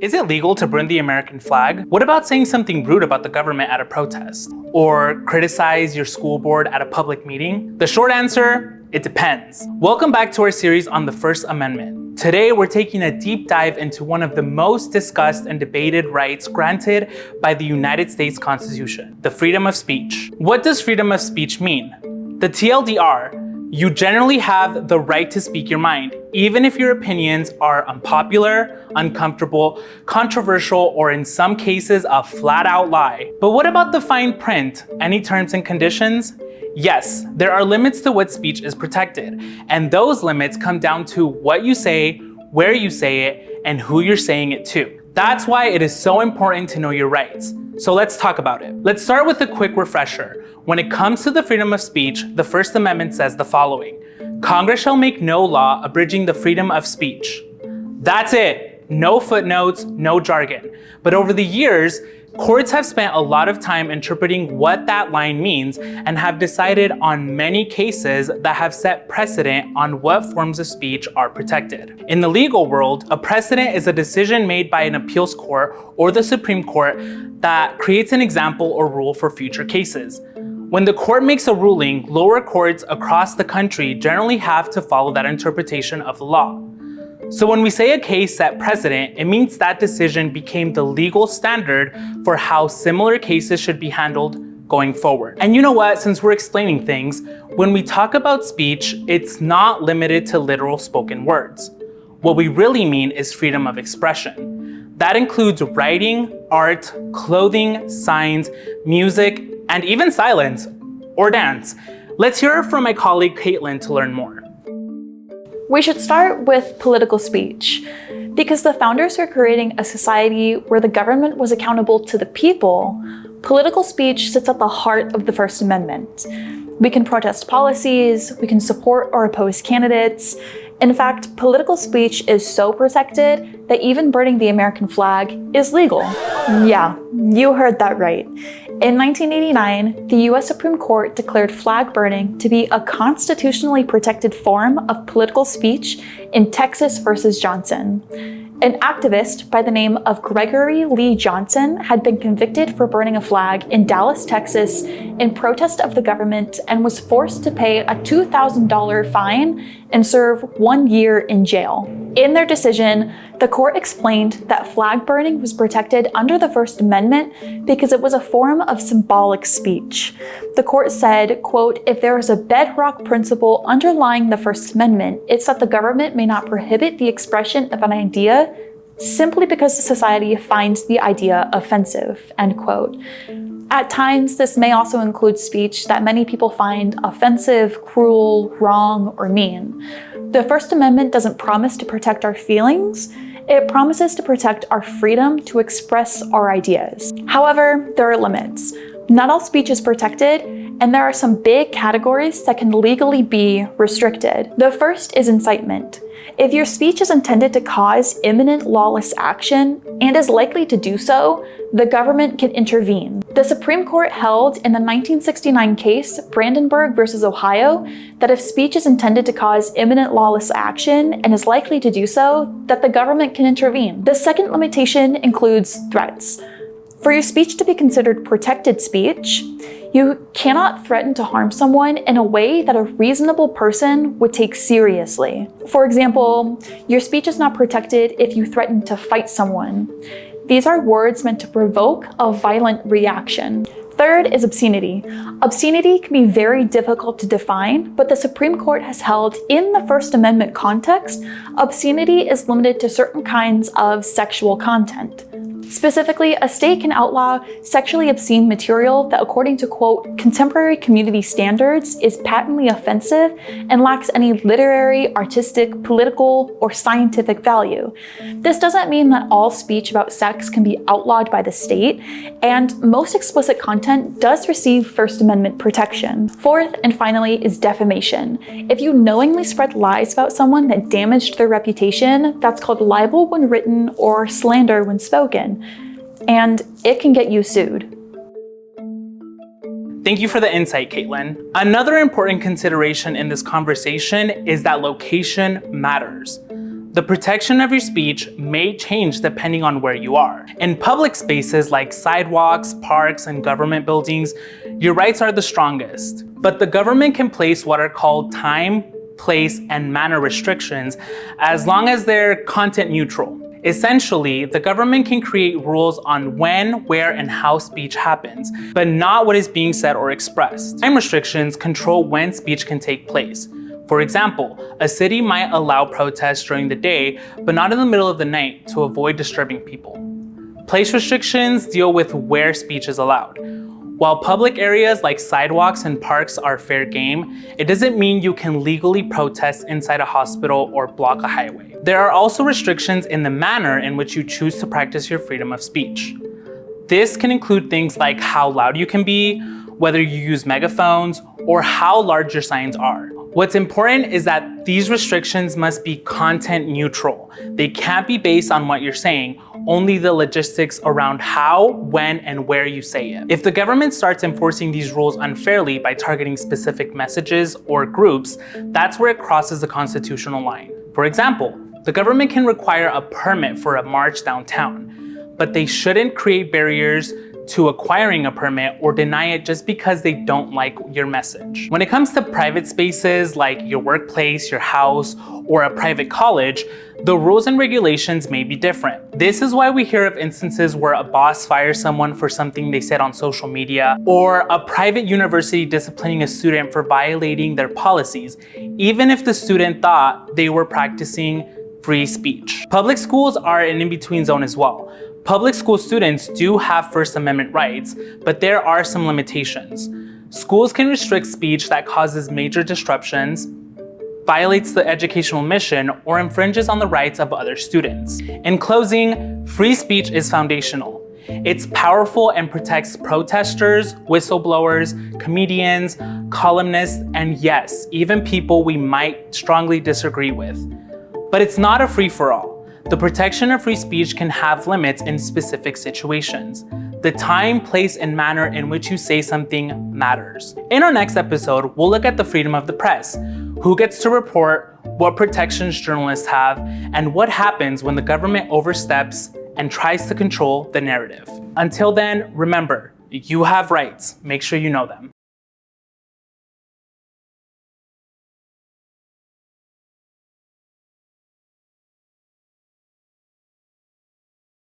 Is it legal to burn the American flag? What about saying something rude about the government at a protest? Or criticize your school board at a public meeting? The short answer, it depends. Welcome back to our series on the First Amendment. Today, we're taking a deep dive into one of the most discussed and debated rights granted by the United States Constitution, the freedom of speech. What does freedom of speech mean? The TLDR, you generally have the right to speak your mind, even if your opinions are unpopular, uncomfortable, controversial, or in some cases, a flat-out lie. But what about the fine print? Any terms and conditions? Yes, there are limits to what speech is protected, and those limits come down to what you say, where you say it, and who you're saying it to. That's why it is so important to know your rights. So let's talk about it. Let's start with a quick refresher. When it comes to the freedom of speech, the First Amendment says the following: Congress shall make no law abridging the freedom of speech. That's it. No footnotes, no jargon. But over the years, courts have spent a lot of time interpreting what that line means and have decided on many cases that have set precedent on what forms of speech are protected. In the legal world, a precedent is a decision made by an appeals court or the Supreme Court that creates an example or rule for future cases. When the court makes a ruling, lower courts across the country generally have to follow that interpretation of the law. So when we say a case set precedent, it means that decision became the legal standard for how similar cases should be handled going forward. And you know what, since we're explaining things, when we talk about speech, it's not limited to literal spoken words. What we really mean is freedom of expression. That includes writing, art, clothing, signs, music, and even silence or dance. Let's hear from my colleague Caitlin to learn more. We should start with political speech, because the founders were creating a society where the government was accountable to the people. Political speech sits at the heart of the First Amendment. We can protest policies, we can support or oppose candidates. In fact, political speech is so protected that even burning the American flag is legal. Yeah, you heard that right. In 1989, the US Supreme Court declared flag burning to be a constitutionally protected form of political speech in Texas versus Johnson. An activist by the name of Gregory Lee Johnson had been convicted for burning a flag in Dallas, Texas, in protest of the government and was forced to pay a $2,000 fine and serve 1 year in jail. In their decision, the court explained that flag burning was protected under the First Amendment because it was a form of symbolic speech. The court said, quote, "If there is a bedrock principle underlying the First Amendment, it's that the government may not prohibit the expression of an idea simply because the society finds the idea offensive," end quote. At times, this may also include speech that many people find offensive, cruel, wrong, or mean. The First Amendment doesn't promise to protect our feelings. It promises to protect our freedom to express our ideas. However, there are limits. Not all speech is protected, and there are some big categories that can legally be restricted. The first is incitement. If your speech is intended to cause imminent lawless action and is likely to do so, the government can intervene. The Supreme Court held in the 1969 case, Brandenburg versus Ohio, that if speech is intended to cause imminent lawless action and is likely to do so, that the government can intervene. The second limitation includes threats. For your speech to be considered protected speech, you cannot threaten to harm someone in a way that a reasonable person would take seriously. For example, your speech is not protected if you threaten to fight someone. These are words meant to provoke a violent reaction. Third is obscenity. Obscenity can be very difficult to define, but the Supreme Court has held in the First Amendment context, obscenity is limited to certain kinds of sexual content. Specifically, a state can outlaw sexually obscene material that, according to, quote, contemporary community standards, is patently offensive and lacks any literary, artistic, political, or scientific value. This doesn't mean that all speech about sex can be outlawed by the state, and most explicit content does receive First Amendment protection. Fourth, and finally, is defamation. If you knowingly spread lies about someone that damaged their reputation, that's called libel when written or slander when spoken. And it can get you sued. Thank you for the insight, Caitlin. Another important consideration in this conversation is that location matters. The protection of your speech may change depending on where you are. In public spaces like sidewalks, parks, and government buildings, your rights are the strongest. But the government can place what are called time, place, and manner restrictions as long as they're content neutral. Essentially, the government can create rules on when, where, and how speech happens, but not what is being said or expressed. Time restrictions control when speech can take place. For example, a city might allow protests during the day, but not in the middle of the night to avoid disturbing people. Place restrictions deal with where speech is allowed. While public areas like sidewalks and parks are fair game, it doesn't mean you can legally protest inside a hospital or block a highway. There are also restrictions in the manner in which you choose to practice your freedom of speech. This can include things like how loud you can be, whether you use megaphones, or how large your signs are. What's important is that these restrictions must be content neutral. They can't be based on what you're saying, only the logistics around how, when, and where you say it. If the government starts enforcing these rules unfairly by targeting specific messages or groups, that's where it crosses the constitutional line. For example, the government can require a permit for a march downtown, but they shouldn't create barriers to acquiring a permit or deny it just because they don't like your message. When it comes to private spaces like your workplace, your house, or a private college, the rules and regulations may be different. This is why we hear of instances where a boss fires someone for something they said on social media, or a private university disciplining a student for violating their policies, even if the student thought they were practicing free speech. Public schools are an in-between zone as well. Public school students do have First Amendment rights, but there are some limitations. Schools can restrict speech that causes major disruptions, violates the educational mission, or infringes on the rights of other students. In closing, free speech is foundational. It's powerful and protects protesters, whistleblowers, comedians, columnists, and yes, even people we might strongly disagree with. But it's not a free-for-all. The protection of free speech can have limits in specific situations. The time, place, and manner in which you say something matters. In our next episode, we'll look at the freedom of the press, who gets to report, what protections journalists have, and what happens when the government oversteps and tries to control the narrative. Until then, remember, you have rights. Make sure you know them.